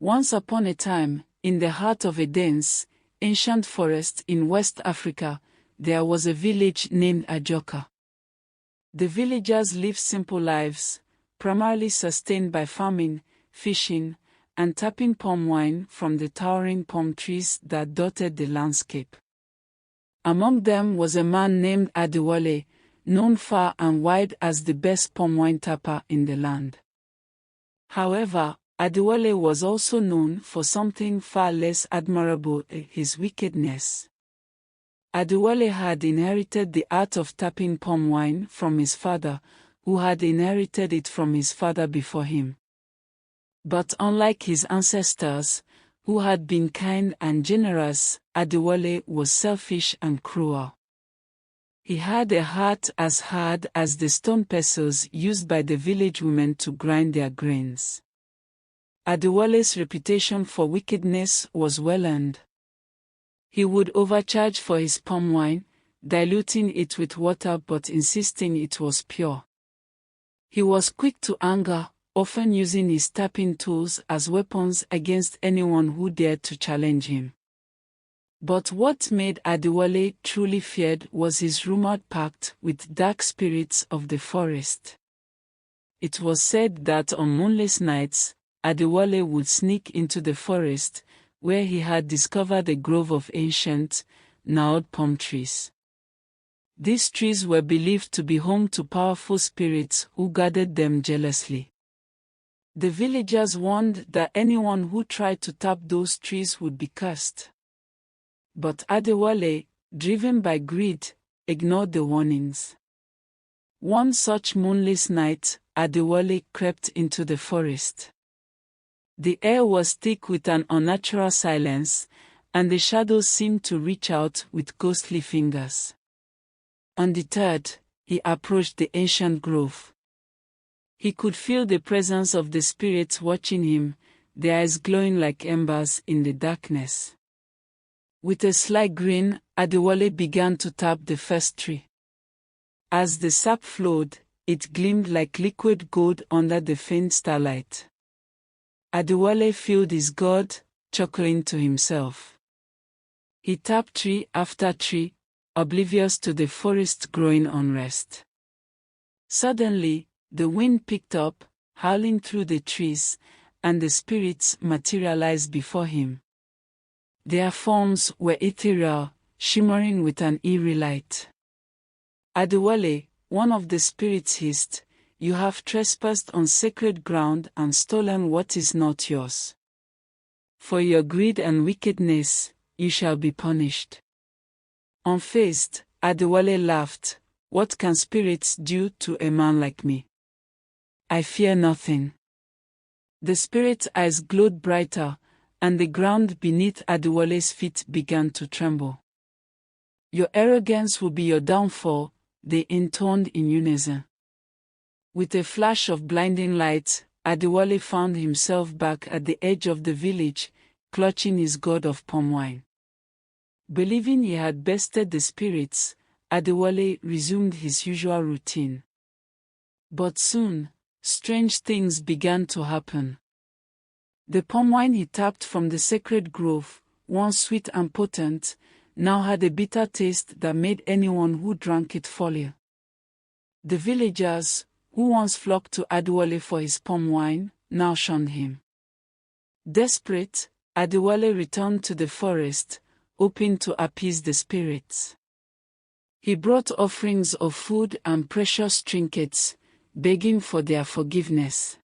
Once upon a time, in the heart of a dense, ancient forest in West Africa, there was a village named Ajoka. The villagers lived simple lives, primarily sustained by farming, fishing, and tapping palm wine from the towering palm trees that dotted the landscape. Among them was a man named Adewale, known far and wide as the best palm wine tapper in the land. However, Adewale was also known for something far less admirable: his wickedness. Adewale had inherited the art of tapping palm wine from his father, who had inherited it from his father before him. But unlike his ancestors, who had been kind and generous, Adewale was selfish and cruel. He had a heart as hard as the stone pestles used by the village women to grind their grains. Adewale's reputation for wickedness was well earned. He would overcharge for his palm wine, diluting it with water but insisting it was pure. He was quick to anger, often using his tapping tools as weapons against anyone who dared to challenge him. But what made Adewale truly feared was his rumored pact with dark spirits of the forest. It was said that on moonless nights, Adewale would sneak into the forest, where he had discovered a grove of ancient, gnarled palm trees. These trees were believed to be home to powerful spirits who guarded them jealously. The villagers warned that anyone who tried to tap those trees would be cursed. But Adewale, driven by greed, ignored the warnings. One such moonless night, Adewale crept into the forest. The air was thick with an unnatural silence, and the shadows seemed to reach out with ghostly fingers. Undeterred, he approached the ancient grove. He could feel the presence of the spirits watching him, their eyes glowing like embers in the darkness. With a sly grin, Adewale began to tap the first tree. As the sap flowed, it gleamed like liquid gold under the faint starlight. Adewale filled his gourd, chuckling to himself. He tapped tree after tree, oblivious to the forest's growing unrest. Suddenly, the wind picked up, howling through the trees, and the spirits materialized before him. Their forms were ethereal, shimmering with an eerie light. Adewale, one of the spirits, hissed, "You have trespassed on sacred ground and stolen what is not yours. For your greed and wickedness, you shall be punished." Unfazed, Adewale laughed. "What can spirits do to a man like me? I fear nothing." The spirit's eyes glowed brighter, and the ground beneath Adewale's feet began to tremble. "Your arrogance will be your downfall," they intoned in unison. With a flash of blinding light, Adewale found himself back at the edge of the village, clutching his gourd of palm wine. Believing he had bested the spirits, Adewale resumed his usual routine. But soon, strange things began to happen. The palm wine he tapped from the sacred grove, once sweet and potent, now had a bitter taste that made anyone who drank it fall ill. The villagers, who once flocked to Adewale for his palm wine, now shunned him. Desperate, Adewale returned to the forest, hoping to appease the spirits. He brought offerings of food and precious trinkets, begging for their forgiveness.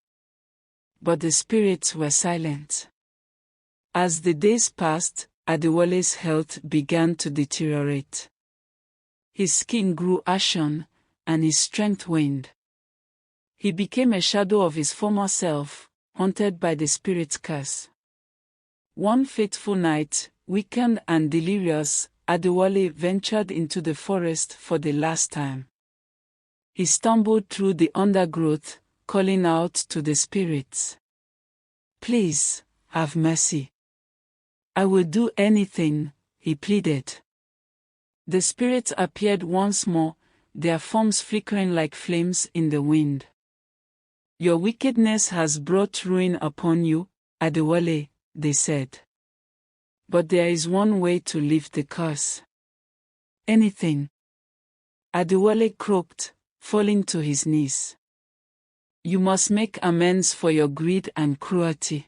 But the spirits were silent. As the days passed, Adewale's health began to deteriorate. His skin grew ashen, and his strength waned. He became a shadow of his former self, haunted by the spirit's curse. One fateful night, weakened and delirious, Adewale ventured into the forest for the last time. He stumbled through the undergrowth, calling out to the spirits. "Please, have mercy. I will do anything," he pleaded. The spirits appeared once more, their forms flickering like flames in the wind. "Your wickedness has brought ruin upon you," Adewale, they said. But there is one way to lift the curse. Anything. Adewale croaked, falling to his knees. You must make amends for your greed and cruelty.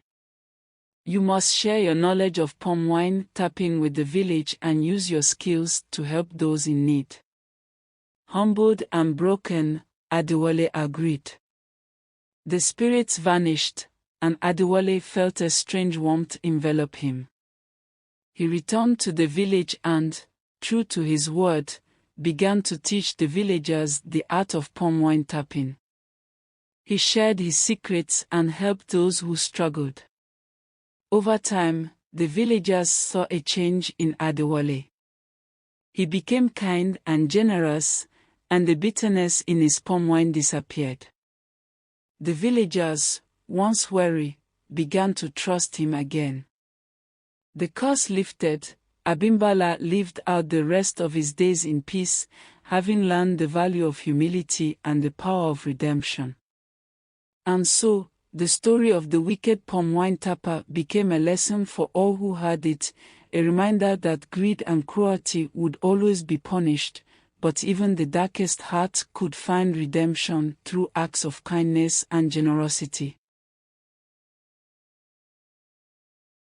You must share your knowledge of Palmwine tapping with the village and use your skills to help those in need. Humbled and broken, Adewale agreed. The spirits vanished, and Adewale felt a strange warmth envelop him. He returned to the village and, true to his word, began to teach the villagers the art of Palmwine tapping. He shared his secrets and helped those who struggled. Over time, the villagers saw a change in Adewale. He became kind and generous, and the bitterness in his Palmwine disappeared. The villagers, once wary, began to trust him again. The curse lifted, Abimbala lived out the rest of his days in peace, having learned the value of humility and the power of redemption. And so, the story of the wicked Palmwine tapper became a lesson for all who heard it, a reminder that greed and cruelty would always be punished, but even the darkest heart could find redemption through acts of kindness and generosity.